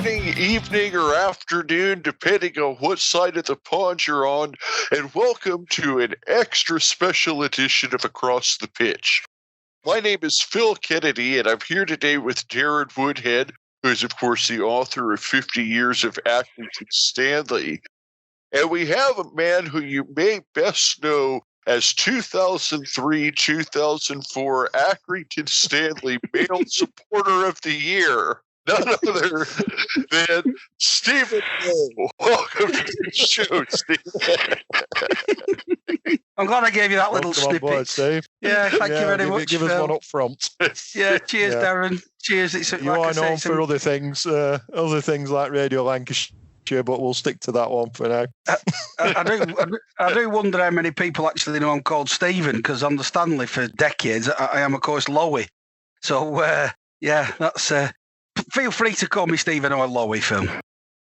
morning, evening, or afternoon, depending on what side of the pond you're on, and welcome to an extra special edition of Across the Pitch. My name is Phil Kennedy, and I'm here today with Darren Woodhead, who is, of course, the author of 50 Years of Accrington Stanley. And we have a man who you may best know as 2003-2004 Accrington Stanley Male Supporter of the Year. None other than Stephen Lowe. Welcome to the show, Stephen. I'm glad I gave you that little snippet. Board, Steve. Yeah, thank you very much. Give us one up front. Yeah, cheers, Darren. Cheers. You are known for other things like Radio Lancashire, but we'll stick to that one for now. I do wonder how many people actually know I'm called Stephen, because on the Stanley for decades, I am, of course, Lowey. So, that's... Feel free to call me Stephen or Lowey, Phil.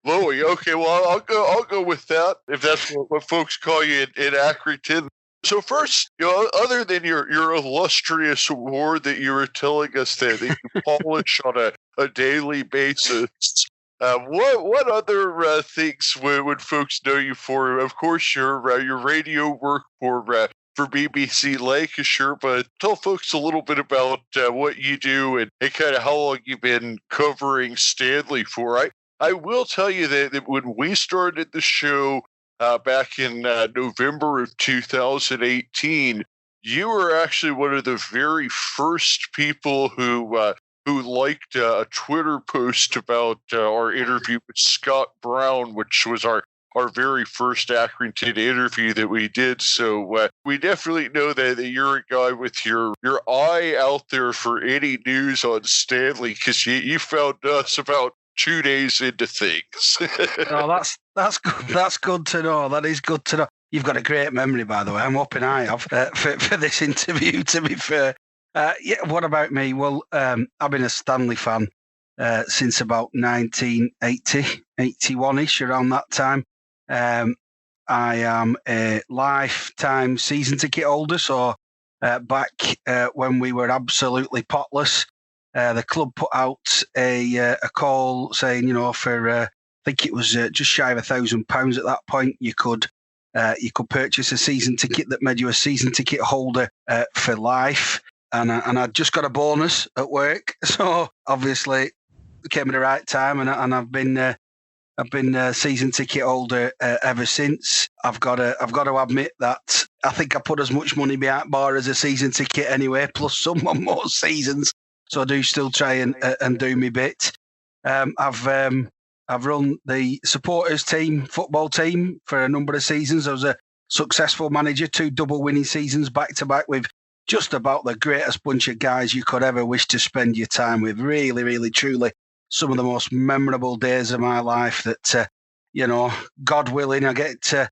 Lowey, okay. Well, I'll go with that if that's what folks call you in Accrington. So first, other than your illustrious award that you were telling us that you polish on a daily basis, what other things would folks know you for? Of course, your radio work for BBC Lancashire, but tell folks a little bit about what you do and kind of how long you've been covering Stanley for. I will tell you that when we started the show back in November of 2018, you were actually one of the very first people who liked a Twitter post about our interview with Scott Brown, which was our very first Accrington interview that we did. So we definitely know that you're a guy with your eye out there for any news on Stanley, because you found us about 2 days into things. Oh, that's good. That's good to know. That is good to know. You've got a great memory, by the way. I'm hoping I have for this interview, to be fair. What about me? Well, I've been a Stanley fan since about 1980, 81-ish, around that time. I am a lifetime season ticket holder, so back when we were absolutely potless, the club put out a call saying, for I think it was just shy of £1,000 at that point, you could purchase a season ticket that made you a season ticket holder for life, and I'd just got a bonus at work, so obviously it came at the right time, and I've been a season ticket holder ever since. I've got to admit that I think I put as much money behind bar as a season ticket anyway, plus some on most seasons. So I do still try and do my bit. I've run the supporters team, football team, for a number of seasons. I was a successful manager, 2 double winning seasons back to back with just about the greatest bunch of guys you could ever wish to spend your time with. Really, really, truly. Some of the most memorable days of my life that, God willing, I get to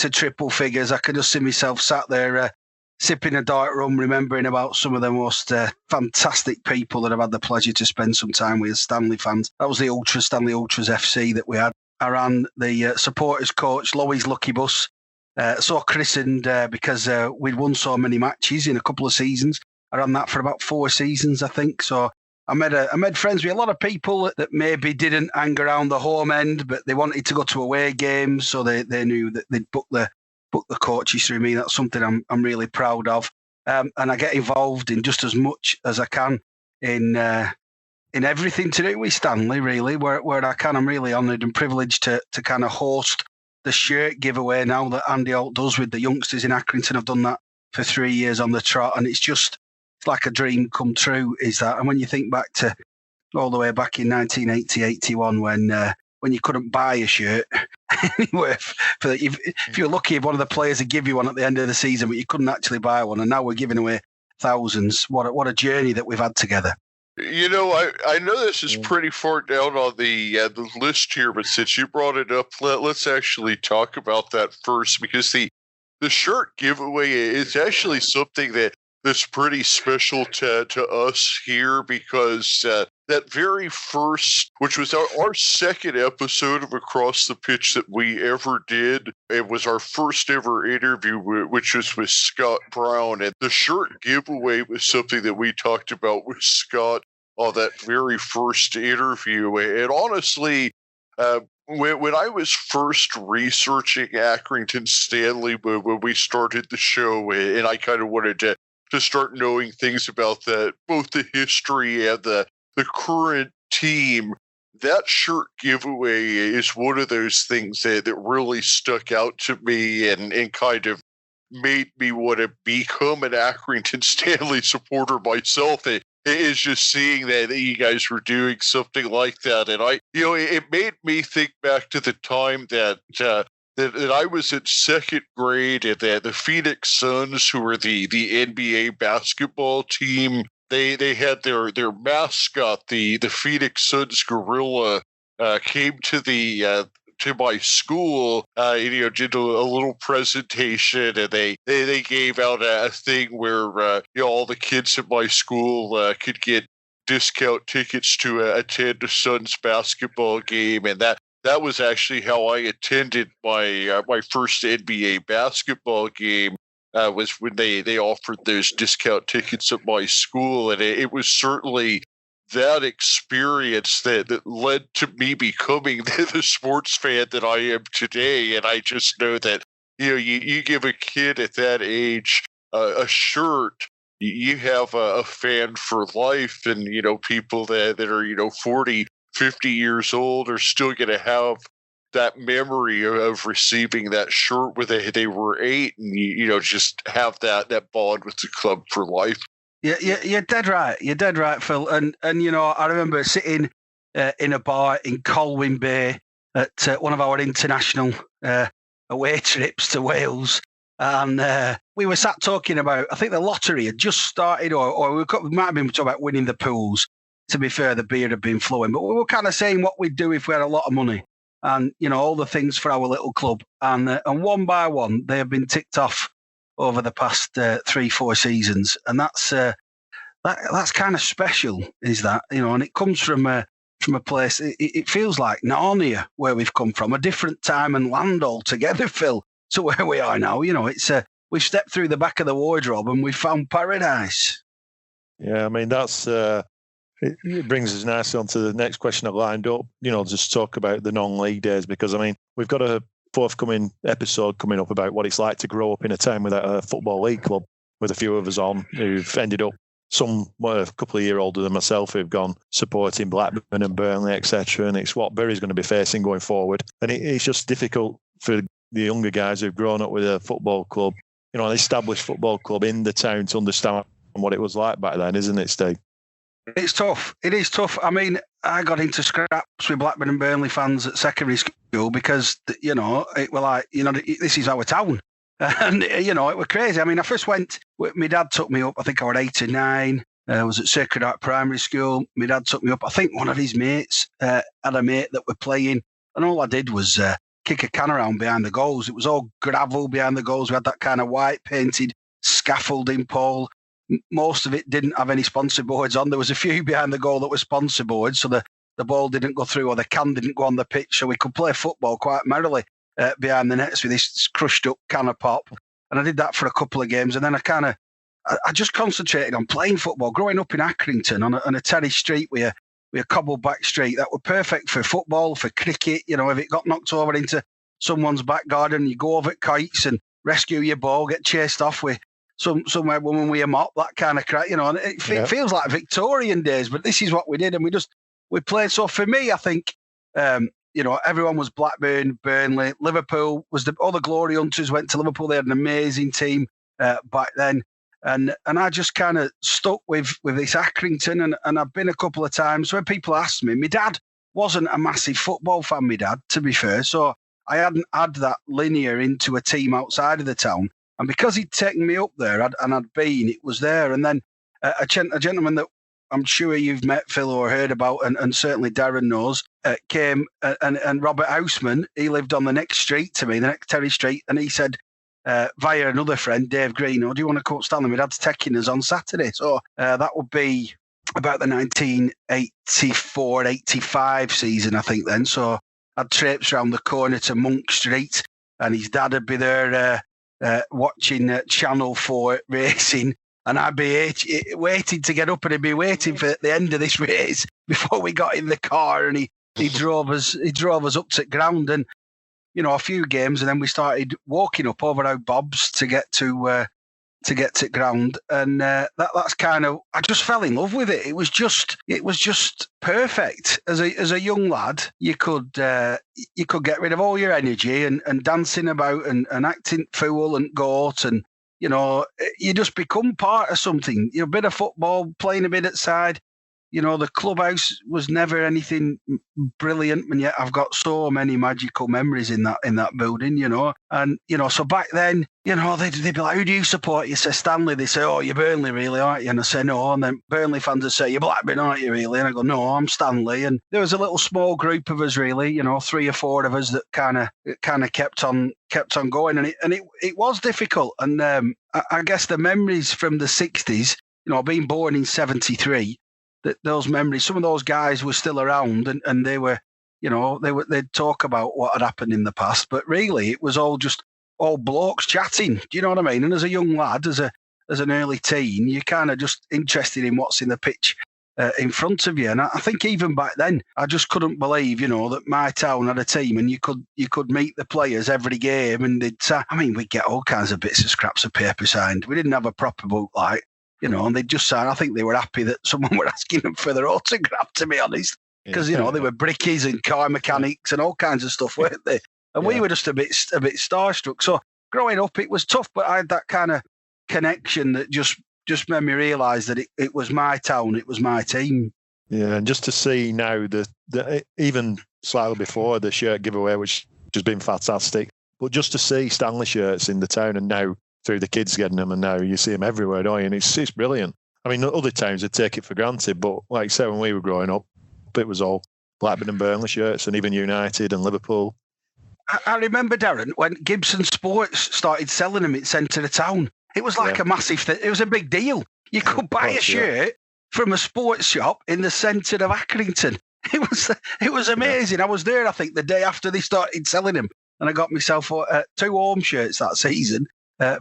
triple figures. I can just see myself sat there sipping a dark rum, remembering about some of the most fantastic people that I've had the pleasure to spend some time with as Stanley fans. That was the Stanley Ultras FC that we had. I ran the supporters coach, Lowey's Lucky Bus, so christened because we'd won so many matches in a couple of seasons. I ran that for about 4 seasons, I think, so I made friends with a lot of people that maybe didn't hang around the home end, but they wanted to go to away games, so they knew that they'd book the coaches through me. That's something I'm really proud of, and I get involved in just as much as I can in everything to do with Stanley. Really, where I can, I'm really honoured and privileged to kind of host the shirt giveaway now that Andy Holt does with the youngsters in Accrington. I've done that for 3 years on the trot, and it's like a dream come true, is that. And when you think back to all the way back in 1980, 81, when you couldn't buy a shirt anywhere, if you're lucky, if one of the players would give you one at the end of the season, but you couldn't actually buy one, and now we're giving away thousands. What a journey that we've had together. I know this is pretty far down on the list here, but since you brought it up, let's actually talk about that first, because the shirt giveaway is actually something that's pretty special to us here, because that very first, which was our second episode of Across the Pitch that we ever did, it was our first ever interview, which was with Scott Brown. And the shirt giveaway was something that we talked about with Scott that very first interview. And honestly, when I was first researching Accrington Stanley when we started the show, and I kind of wanted to start knowing things about both the history and the current team, that shirt giveaway is one of those things that really stuck out to me and kind of made me want to become an Accrington Stanley supporter myself. It is just seeing that you guys were doing something like that. And it made me think back to the time that I was in second grade, and that the Phoenix Suns, who were the NBA basketball team, they had their mascot, the Phoenix Suns gorilla, came to my school, did a little presentation, and they gave out a thing where all the kids at my school could get discount tickets to attend a Suns basketball game, and that was actually how I attended my first NBA basketball game. Was when they offered those discount tickets at my school, and it was certainly that experience that led to me becoming the sports fan that I am today. And I just know that you give a kid at that age a shirt, you have a fan for life, and people that are 40, 50 years old are still going to have that memory of receiving that shirt when they were 8, and just have that bond with the club for life. Yeah, you're dead right. You're dead right, Phil. And I remember sitting in a bar in Colwyn Bay at one of our international away trips to Wales, and we were sat talking about, I think the lottery had just started, or we might have been talking about winning the pools. To be fair, the beer had been flowing, but we were kind of saying what we'd do if we had a lot of money, and all the things for our little club, and one by one they have been ticked off over the past 3-4 seasons, and that's kind of special, is that, and it comes from a place. It feels like Narnia, where we've come from, a different time and land altogether, Phil, to where we are now. It's we've stepped through the back of the wardrobe and we've found paradise. Yeah, I mean that's it brings us nicely on to the next question I lined up. Just talk about the non-league days, because I mean we've got a forthcoming episode coming up about what it's like to grow up in a town without a football league club, with a few of us on who've ended up, some were a couple of years older than myself, who've gone supporting Blackburn and Burnley, etc. And it's what Bury's going to be facing going forward. And it's just difficult for the younger guys who've grown up with a football club, an established football club in the town, to understand what it was like back then, isn't it, Steve? It's tough. It is tough. I mean, I got into scraps with Blackburn and Burnley fans at secondary school because, it were like, this is our town. And, it were crazy. I mean, I first went, my dad took me up, I think I was 8 or 9. I was at Sacred Heart Primary School. My dad took me up. I think one of his mates had a mate that were playing, and all I did was kick a can around behind the goals. It was all gravel behind the goals. We had that kind of white painted scaffolding pole. Most of it didn't have any sponsor boards on. There was a few behind the goal that were sponsor boards, so the ball didn't go through or the can didn't go on the pitch, so we could play football quite merrily behind the nets with this crushed up can of pop. And I did that for a couple of games, and then I just concentrated on playing football. Growing up in Accrington on a terrace street with a cobbled back street, that were perfect for football, for cricket. If it got knocked over into someone's back garden, you go over kites and rescue your ball, get chased off with somewhere woman with a mop, that kind of crap. And it feels like Victorian days, but this is what we did, and we played. So for me, I think everyone was Blackburn, Burnley, Liverpool was all the glory hunters went to Liverpool. They had an amazing team back then. And I just kind of stuck with this Accrington, and I've been a couple of times when people ask me. My dad wasn't a massive football fan, my dad, to be fair, so I hadn't had that linear into a team outside of the town. And because he'd taken me up there, and I'd been, it was there. And then a gentleman that I'm sure you've met, Phil, or heard about, and certainly Darren knows, came, and Robert Houseman, he lived on the next street to me, the next terrace street, and he said, via another friend, Dave Green, do you want to come up Stanley? My dad's taking us on Saturday. So that would be about the 1984-85 season, I think then. So I'd traipse around the corner to Monk Street, and his dad would be there watching Channel 4 racing, and I'd be waiting to get up, and he'd be waiting for the end of this race before we got in the car, and he drove us up to ground, and a few games, and then we started walking up over our bobs to get to ground, and that's kind of, I just fell in love with it. It was just perfect. As a young lad, you could get rid of all your energy and dancing about and acting fool and goat, and you just become part of something. A bit of football, playing a bit outside. The clubhouse was never anything brilliant, and yet I've got so many magical memories in that building, And, so back then, they'd be like, who do you support? You say Stanley. They say, oh, you're Burnley, really, aren't you? And I say, no. And then Burnley fans would say, you're Blackburn, aren't you, really? And I go, no, I'm Stanley. And there was a little small group of us, really, 3 or 4 of us that kind of kept on going. And it was difficult. And I guess the memories from the 60s, being born in 73, those memories, some of those guys were still around, and they were, they'd talk about what had happened in the past, but really it was all blokes chatting. Do you know what I mean? And as a young lad, as an early teen, you're kind of just interested in what's in the pitch in front of you. And I think even back then, I just couldn't believe, that my town had a team, and you could meet the players every game, and we'd get all kinds of bits of scraps of paper signed. We didn't have a proper book and they'd just sign. I think they were happy that someone were asking them for their autograph, to be honest, because they were brickies and car mechanics and all kinds of stuff, weren't they? And we were just a bit starstruck. So growing up, it was tough, but I had that kind of connection that just made me realise that it was my town, it was my team. Yeah, and just to see now the even slightly before the shirt giveaway, which has been fantastic, but just to see Stanley shirts in the town, and now through the kids getting them, and now you see them everywhere, don't you? And it's brilliant. I mean, other towns would take it for granted, but like I said, when we were growing up, it was all Blackburn and Burnley shirts, and even United and Liverpool. I remember, Darren, when Gibson Sports started selling them in centre of town. It was like a massive thing. It was a big deal. You could buy a shirt from a sports shop in the centre of Accrington. It was amazing. I was there, I think, the day after they started selling them, and I got myself 2 home shirts that season.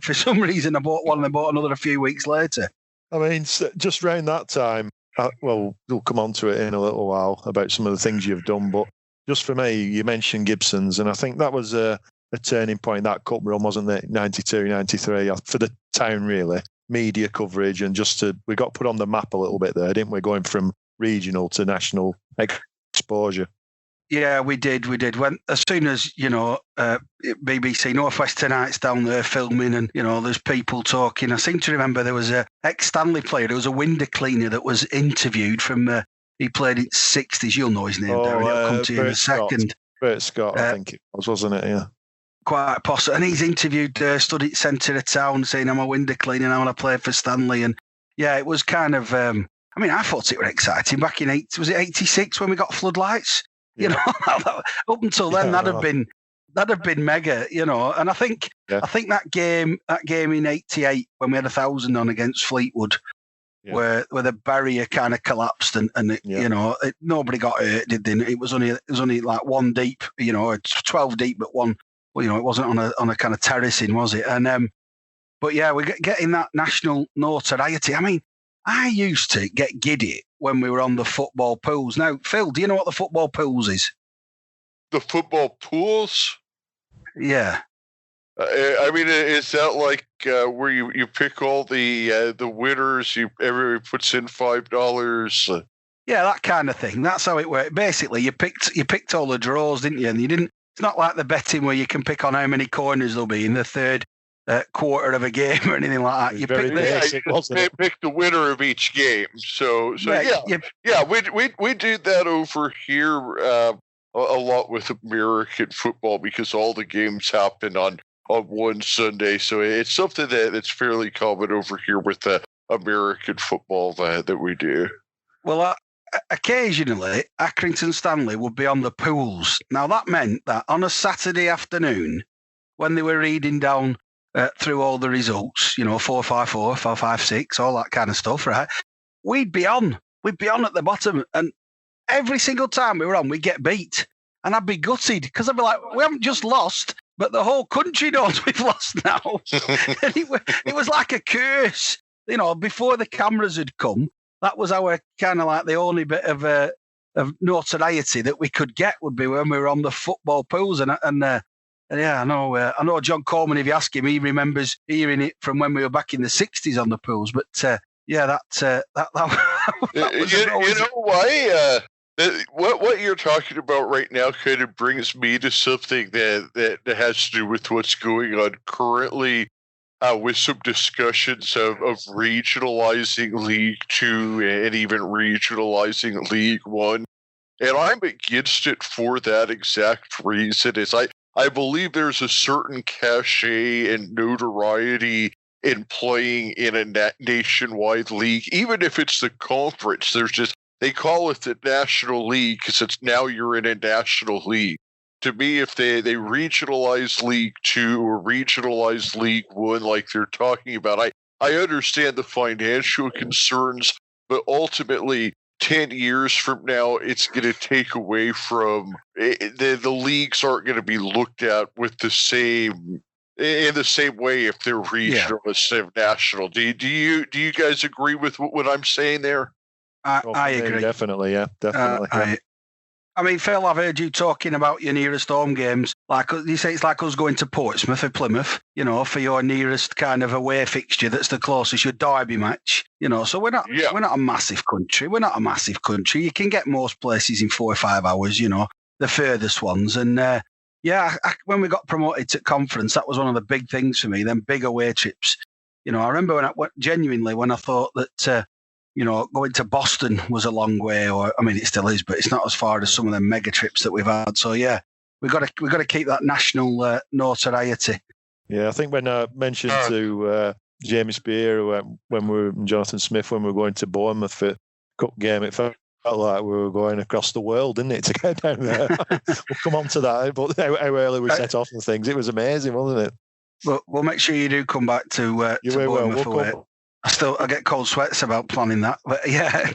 For some reason, I bought one and I bought another a few weeks later. I mean, just around that time, we'll come on to it in a little while about some of the things you've done, but just for me, you mentioned Gibson's, and I think that was a turning point, that cup run, wasn't it? 92, 93, for the town, really. Media coverage, and we got put on the map a little bit there, didn't we? Going from regional to national exposure. Yeah, we did. As soon as, BBC Northwest Tonight's down there filming, and, there's people talking. I seem to remember there was a ex-Stanley player, there was a window cleaner that was interviewed from, he played in 60s. You'll know his name, Darren. It'll come to you in a second. Bert Scott, I think it was, wasn't it? Yeah. Quite possible. And he's interviewed there, stood at centre of town saying, I'm a window cleaner now and I play for Stanley. And yeah, it was kind of, I thought it was exciting back in 86 when we got floodlights? Up until then, that'd have been mega, And I think that game in '88 when we had 1,000 on against Fleetwood, where the barrier kind of collapsed and nobody got hurt, did they? It was only like 1 deep, 12 deep, but one. Well, it wasn't on a kind of terracing, was it? And but yeah, we're getting that national notoriety. I mean, I used to get giddy when we were on the football pools. Now, Phil, do you know what the football pools is? The football pools? Yeah. Is that like where you pick all the winners? Everybody puts in $5. Yeah, that kind of thing. That's how it worked. Basically, you picked all the draws, didn't you? And you didn't. It's not like the betting where you can pick on how many corners there'll be in the third quarter of a game or anything like that. You pick the winner of each game. So we do that over here a lot with American football because all the games happen on one Sunday. So it's something that's fairly common over here with the American football that we do. Well, occasionally, Accrington Stanley would be on the pools. Now, that meant that on a Saturday afternoon, when they were reading down through all the results, 4-5-4, 4-5-6, all that kind of stuff, right? We'd be on at the bottom, and every single time we were on, we'd get beat. And I'd be gutted, because I'd be like, we haven't just lost, but the whole country knows we've lost now. And it was like a curse. before the cameras had come, that was our kind of like the only bit of notoriety that we could get would be when we were on the football pools. And yeah, I know John Coleman, if you ask him, he remembers hearing it from when we were back in the 60s on the pools. But yeah, that was you know why? What you're talking about right now kind of brings me to something that has to do with what's going on currently with some discussions of regionalizing League Two and even regionalizing League One. And I'm against it for that exact reason. I believe there's a certain cachet and notoriety in playing in a nationwide league, even if it's the conference. They call it the National League because it's now you're in a national league. To me, if they regionalize League Two or regionalize League One like they're talking about, I understand the financial concerns, but ultimately 10 years from now, it's going to take away from the leagues aren't going to be looked at with the same way if they're regional instead of national. Do you guys agree with what I'm saying there? I agree. Definitely, yeah. Definitely. I mean, Phil, I've heard you talking about your nearest home games. Like you say, it's like us going to Portsmouth or Plymouth, for your nearest kind of away fixture that's the closest, your derby match. So we're not a massive country. We're not a massive country. You can get most places in 4 or 5 hours, the furthest ones. And when we got promoted to conference, that was one of the big things for me, them big away trips. I remember when I thought that, going to Boston was a long way, it still is, but it's not as far as some of the mega trips that we've had. So yeah, we've got to keep that national notoriety. Yeah, I think when I mentioned to Jamie Spear when we were in Jonathan Smith when we were going to Bournemouth for cup game, it felt like we were going across the world, didn't it, to get down there? We'll come on to that, but how early we set off and things, it was amazing, wasn't it? But we'll make sure you do come back to Bournemouth. I get cold sweats about planning that, but yeah.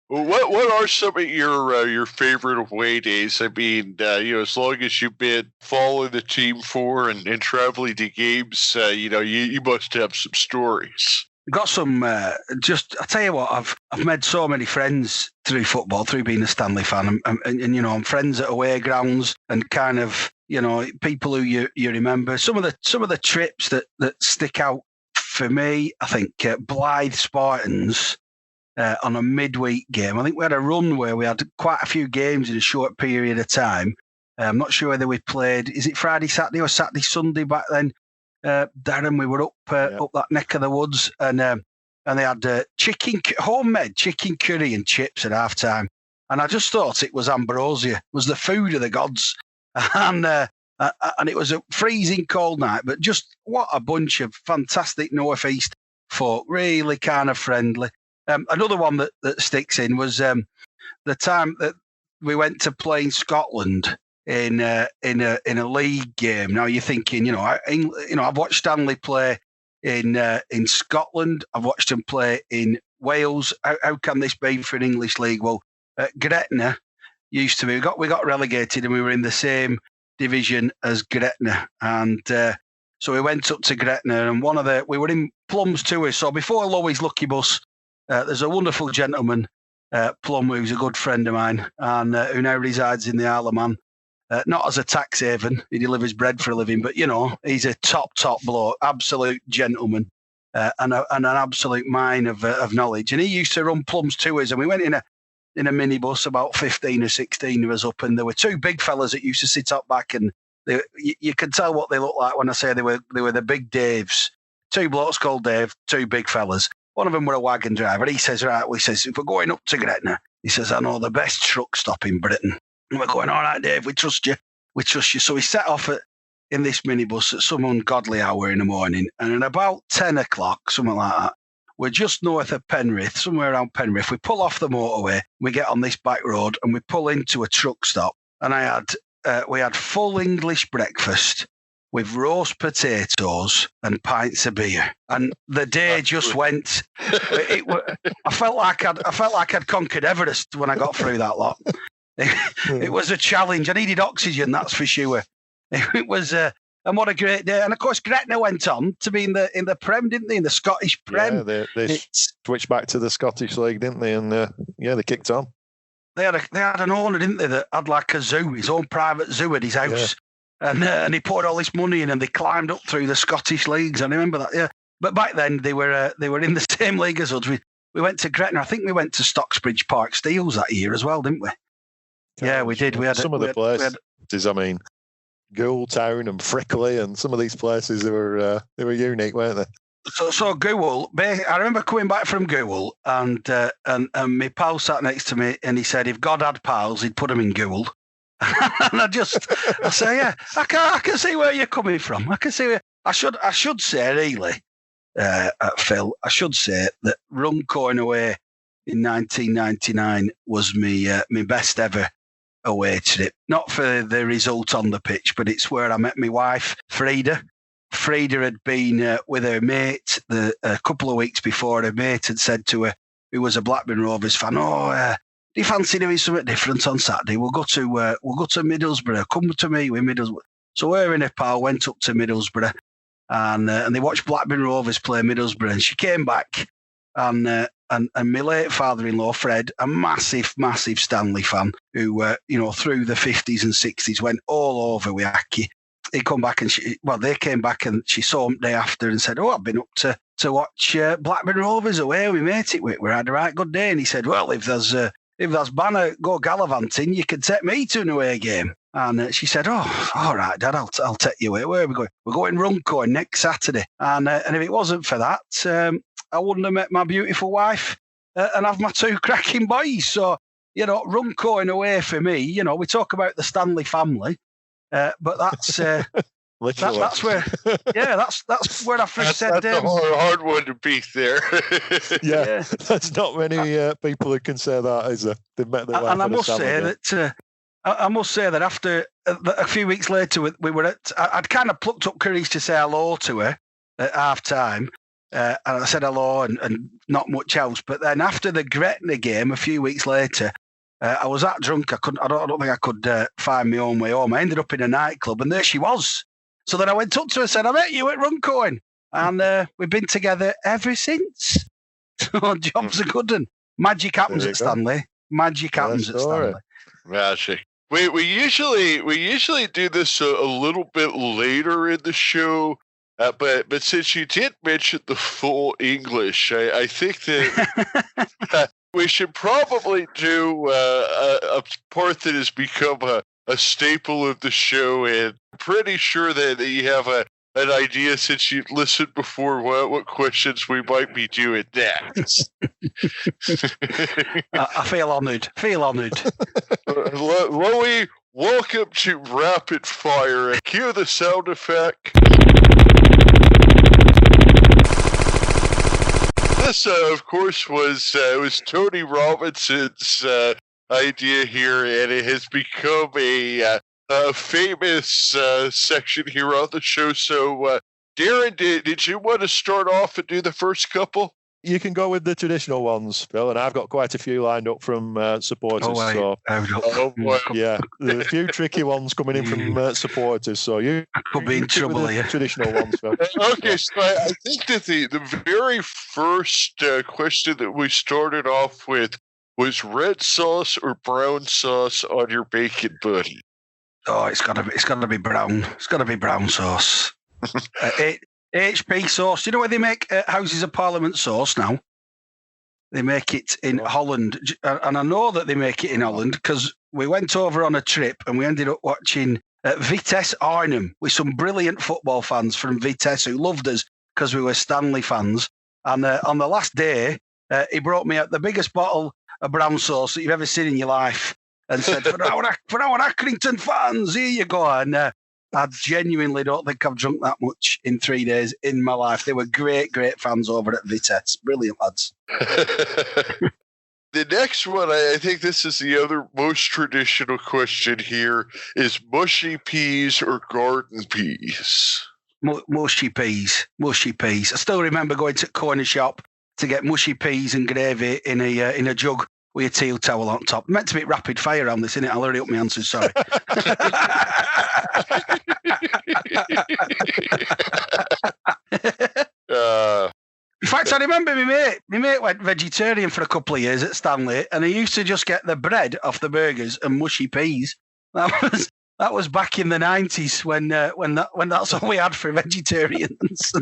Well, what are some of your favorite away days? I mean, as long as you've been following the team for and traveling to games, you must have some stories. Got some. I tell you what, I've made so many friends through football, through being a Stanley fan, and I'm friends at away grounds and kind of people who you remember. Some of the trips that stick out for me, I think Blythe Spartans on a midweek game. I think we had a run where we had quite a few games in a short period of time. I'm not sure whether we played, is it Friday, Saturday or Saturday, Sunday back then? Darren, we were up that neck of the woods and they had homemade chicken curry and chips at half time. And I just thought it was ambrosia, it was the food of the gods. And it was a freezing cold night, but just what a bunch of fantastic Northeast folk, really kind of friendly. Another one that sticks in was the time that we went to play in Scotland in a league game. Now you're thinking, I've watched Stanley play in Scotland. I've watched them play in Wales. How can this be for an English league? Well, Gretna used to be. We got relegated, and we were in the same division as Gretna, and so we went up to Gretna, and we were in Plum's tour. So before Lowey's Lucky Bus, there's a wonderful gentleman, Plum, who's a good friend of mine, and who now resides in the Isle of Man. Not as a tax haven, he delivers bread for a living, but he's a top bloke, absolute gentleman, and an absolute mine of knowledge. And he used to run Plum's tours, and we went in a minibus, about 15 or 16 of us up, and there were two big fellas that used to sit up back, and you could tell what they looked like when I say they were the big Daves. Two blokes called Dave, two big fellas. One of them were a wagon driver. He says, if we're going up to Gretna, he says, I know the best truck stop in Britain. And we're going, all right, Dave, we trust you. So we set off in this minibus at some ungodly hour in the morning, and at about 10 o'clock, something like that, we're just north of Penrith, somewhere around Penrith. We pull off the motorway, we get on this back road, and we pull into a truck stop. And we had full English breakfast with roast potatoes and pints of beer. And the day just went. I felt like I'd conquered Everest when I got through that lot. It was a challenge. I needed oxygen, that's for sure. It was And what a great day! And of course, Gretna went on to be in the Prem, didn't they? In the Scottish Prem. Yeah, they switched back to the Scottish League, didn't they? And they kicked on. They had an owner, didn't they, that had like a zoo, his own private zoo at his house, and he poured all this money in, and they climbed up through the Scottish leagues. I remember that. Yeah, but back then they were in the same league as us. We went to Gretna. I think we went to Stocksbridge Park Steels that year as well, didn't we? Yeah, we did. We had some of the places. I mean, Goole Town and Frickley, and some of these places they were unique, weren't they? So Goole, I remember coming back from Goole, and my pal sat next to me, and he said, if God had pals, he'd put them in Goole. And I say, yeah, I can see where you're coming from. I can see where I should say really, Phil. I should say that Runcorn away in 1999 was my best ever away trip. Not for the result on the pitch, but it's where I met my wife, Frida. Frida had been with her mate a couple of weeks before. Her mate had said to her, who was a Blackburn Rovers fan, do you fancy doing something different on Saturday? We'll go to Middlesbrough. Come to me with Middlesbrough. So her and her pal went up to Middlesbrough, and they watched Blackburn Rovers play Middlesbrough. And she came back, and my late father-in-law Fred, a massive Stanley fan, who through the 50s and 60s went all over with hockey. He come back and they came back and she saw him day after and said, I've been up to watch Blackburn Rovers away. We made it. We had a right good day. And he said, well, if there's banner go gallivanting, you could take me to an away game. And she said, oh, all right, Dad, I'll take you away. Where are we going? We're going Runcorn next Saturday. And if it wasn't for that, I wouldn't have met my beautiful wife and have my two cracking boys. So, Runcorn away for me, we talk about the Stanley family. But that's that's where that's where I first said that's a hard one to beat there. yeah, there's not many people who can say that, is there? They've met their wife. And I must say that after a few weeks later, we were I'd kind of plucked up courage to say hello to her at half time, and I said hello and not much else. But then after the Gretna game, a few weeks later, I was that drunk. I don't think I could find my own way home. I ended up in a nightclub, and there she was. So then I went up to her and said, I met you at Runcorn. And we've been together ever since. So job's a good one. Magic happens at Stanley. Magic happens at Stanley. Magic. We usually do this a little bit later in the show, but since you did mention the full English, I think that we should probably do a part that has become a staple of the show, and I'm pretty sure that you have an idea, since you listened before, what questions we might be doing next. I feel honoured. Lowey, welcome to Rapid Fire. Cue the sound effect. This, of course, was Tony Robinson's idea here, and it has become a famous section here on the show. So, Darren, did you want to start off and do the first couple? You can go with the traditional ones, Phil, and I've got quite a few lined up from supporters. Boy. Yeah, a few tricky ones coming in from supporters. So you could be in trouble here. Traditional ones, Phil. Okay, so I think that the very first question that we started off with was red sauce or brown sauce on your bacon buddy. Oh, it's gotta be brown. It's gotta be brown sauce. HP sauce. Do you know where they make Houses of Parliament sauce now? They make it in Holland. And I know that they make it in Holland because we went over on a trip and we ended up watching Vitesse Arnhem with some brilliant football fans from Vitesse who loved us because we were Stanley fans. And on the last day, he brought me out the biggest bottle of brown sauce that you've ever seen in your life and said, for our Accrington fans, here you go. And I genuinely don't think I've drunk that much in 3 days in my life. They were great fans over at Vitesse. Brilliant lads. The next one, I think this is the other most traditional question here, is mushy peas or garden peas? Mushy peas. I still remember going to the corner shop to get mushy peas and gravy in a jug with a teal towel on top. Meant to be rapid fire on this, innit? I'll hurry up my answers, sorry. In fact, I remember my mate went vegetarian for a couple of years at Stanley, and he used to just get the bread off the burgers and mushy peas. That was back in the 90s when that's all we had for vegetarians.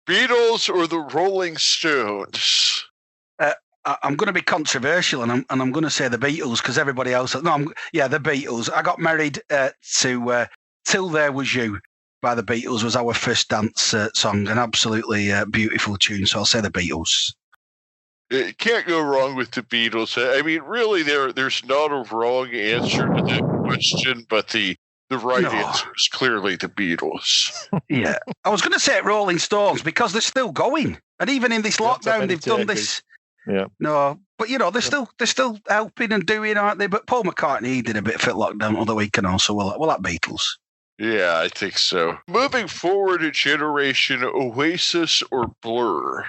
Beatles or the Rolling Stones? I'm going to be controversial, and I'm going to say the Beatles because everybody else. No, the Beatles. I got married to "Till There Was You" by the Beatles. Was our first dance song, an absolutely beautiful tune. So I'll say the Beatles. You can't go wrong with the Beatles. I mean, really, there's not a wrong answer to that question, but the right answer is clearly the Beatles. Yeah, I was going to say Rolling Stones because they're still going, and even in this lockdown, they've done this. Yeah. No, but they're still helping and doing, aren't they? But Paul McCartney did a bit of fit lockdown on the weekend also. Well, that Beatles. Yeah, I think so. Moving forward a generation, Oasis or Blur?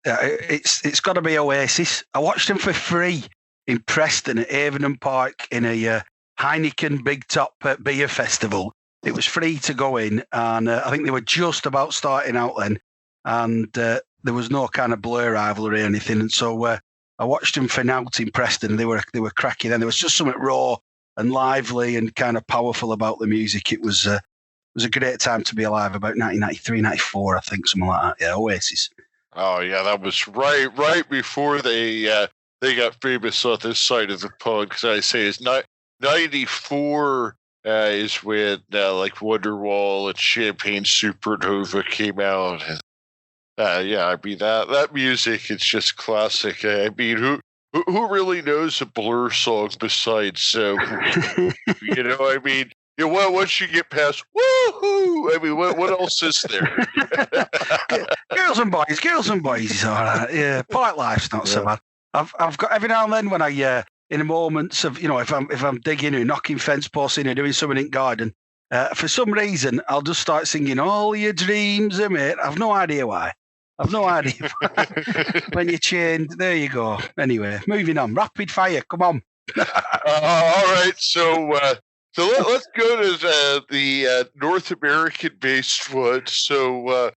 Yeah, it's got to be Oasis. I watched them for free in Preston at Avon Park in a Heineken Big Top beer festival. It was free to go in, and I think they were just about starting out then, and there was no kind of Blur rivalry or anything. And so I watched them for out in Preston. They were cracking, and there was just something raw and lively and kind of powerful about the music. It was a great time to be alive. About 1993, 94, I think, something like that. Yeah, Oasis. Oh yeah, that was right before they got famous on this side of the pond. Because I say it's 94 is when like Wonderwall and Champagne Supernova came out. And, I mean that music is just classic. I mean, who really knows a Blur song besides I mean. Once you get past woohoo, I mean, what else is there? Girls and boys is all right. Yeah, Polite Life's not so bad. I've got every now and then when I in the moments of if I'm digging or knocking fence posts in or doing something in garden, for some reason I'll just start singing "All Your Dreams Are Made." I've no idea why. When you're chained, there you go. Anyway, moving on. Rapid fire. Come on. All right, so. So let's go to the North American-based one. So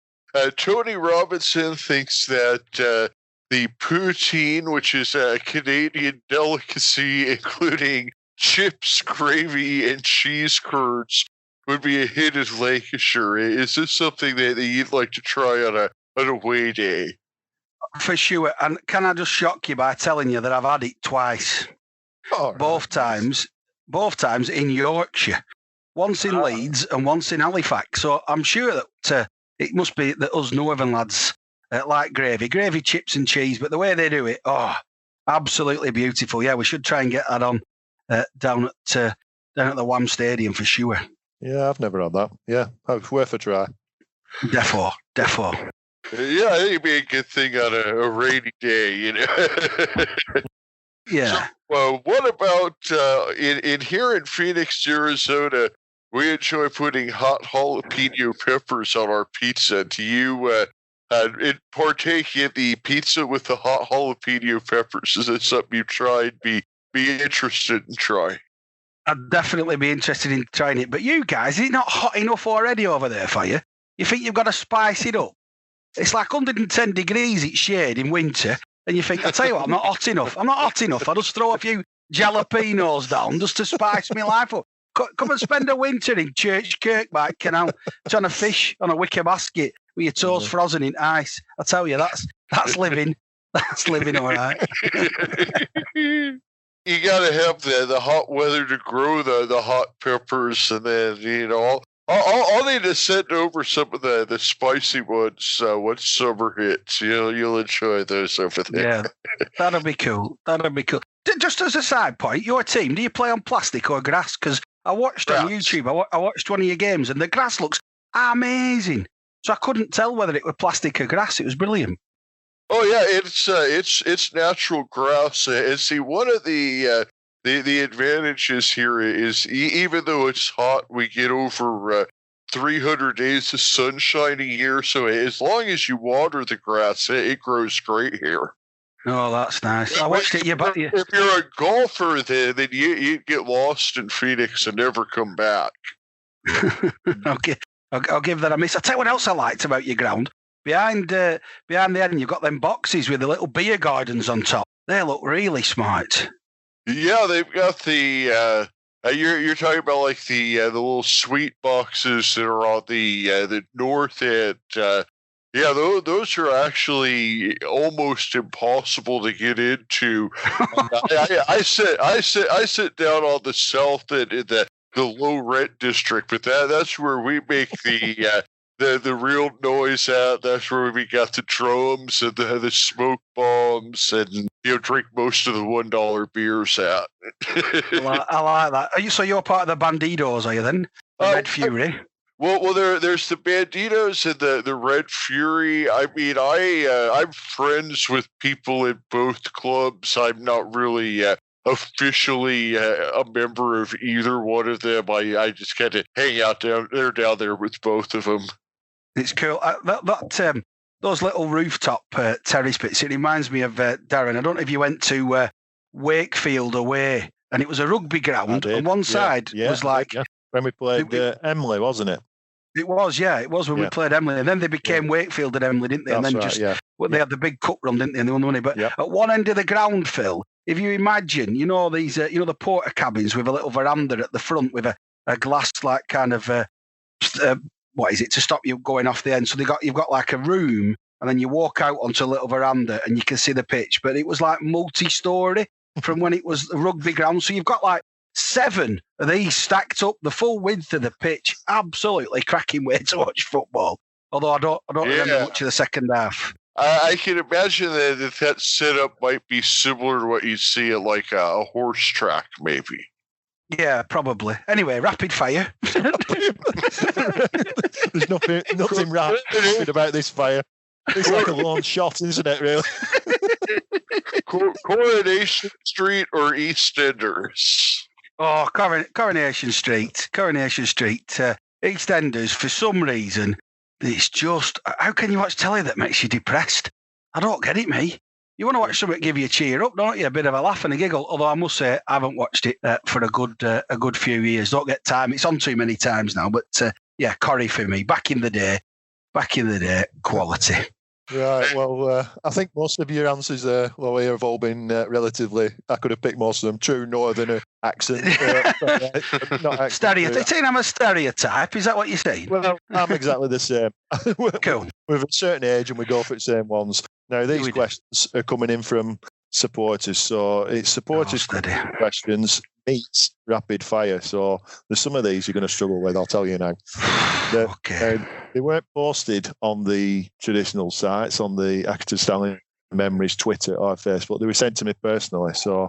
Tony Robinson thinks that the poutine, which is a Canadian delicacy including chips, gravy, and cheese curds, would be a hit in Lancashire. Is this something that you'd like to try on an away day? For sure. And can I just shock you by telling you that I've had it twice? Both times in Yorkshire, once in Leeds and once in Halifax. So I'm sure that it must be that us northern lads like gravy, chips and cheese. But the way they do it, absolutely beautiful. Yeah, we should try and get that on down at the Wham Stadium for sure. Yeah, I've never had that. Yeah, it's worth a try. Defo. Yeah, I think it'd be a good thing on a rainy day, Yeah. So, what about in here in Phoenix, Arizona? We enjoy putting hot jalapeno peppers on our pizza. Do you partake in the pizza with the hot jalapeno peppers? Is it something you tried? Be interested in trying? I'd definitely be interested in trying it. But you guys, is it not hot enough already over there for you? You think you've got to spice it up? It's like 110 degrees. It's shade in winter. And you think, I tell you what, I'm not hot enough. I'll just throw a few jalapenos down just to spice my life up. Come and spend a winter in Church Kirkbank Canal trying to fish on a wicker basket with your toes frozen in ice. I tell you, that's living. That's living all right. You got to have the hot weather to grow the hot peppers, and then I'll need to send over some of the spicy ones once summer hits. You'll enjoy those over there. Yeah, that'll be cool. Just as a side point, your team, do you play on plastic or grass? Because I watched on YouTube, I watched one of your games, and the grass looks amazing. So I couldn't tell whether it were plastic or grass. It was brilliant. Oh yeah, it's natural grass. And see, one of the advantages here is even though it's hot, we get over 300 days of sunshine a year. So as long as you water the grass, it grows great here. Oh, that's nice. I watched it. If you're a golfer, then you get lost in Phoenix and never come back. Okay, I'll give that a miss. I'll tell you what else I liked about your ground. Behind the end, you've got them boxes with the little beer gardens on top. They look really smart. Yeah, they've got the. You're talking about like the little sweet boxes that are on the north end. Yeah, those are actually almost impossible to get into. I sit down on the south end in the low rent district, but that's where we make the real noise at. That's where we got the drums and the smoke bombs and drink most of the $1 beers at. I like that. So you're part of the Bandidos, are you then? The Red Fury. Well, there's the Banditos and the Red Fury. I mean, I'm friends with people in both clubs. I'm not really officially a member of either one of them. I just kind of hang out down there with both of them. It's cool. Those little rooftop terrace bits. It reminds me of Darren. I don't know if you went to Wakefield away, and it was a rugby ground. On one side was like when we played Emily, wasn't it? It was, It was when we played Emily, and then they became Wakefield and Emily, didn't they? That's and then they had the big cup run, didn't they? And they won the money. But at one end of the ground, Phil, if you imagine, these, the porter cabins with a little veranda at the front with a glass, like kind of, what is it, to stop you going off the end? So you've got like a room, and then you walk out onto a little veranda, and you can see the pitch. But it was like multi-story from when it was the rugby ground. So you've got like 7 of these stacked up the full width of the pitch. Absolutely cracking way to watch football. Although I don't remember much of the second half. I can imagine that setup might be similar to what you see at like a horse track, maybe. Yeah, probably. Anyway, rapid fire. There's nothing rapid about this fire. It's like a long shot, isn't it, really? Coronation Street or EastEnders? Oh, Coronation Street. EastEnders, for some reason, it's just... How can you watch telly that makes you depressed? I don't get it, me. You want to watch something that give you a cheer up, don't you? A bit of a laugh and a giggle. Although I must say, I haven't watched it for a good few years. Don't get time. It's on too many times now. But Corrie for me. Back in the day, quality. Right. Well, I think most of your answers there, Lowey, have all been relatively. I could have picked most of them. True northern accent. Not accent. I'm a stereotype. Is that what you're saying? Well, I'm exactly the same. Cool. We're a certain age and we go for the same ones. Now, these questions are coming in from supporters. So it's supporters questions meets rapid fire. So there's some of these you're going to struggle with, I'll tell you now. Okay. They weren't posted on the traditional sites, on the Accrington Stanley Memories Twitter or Facebook. They were sent to me personally. So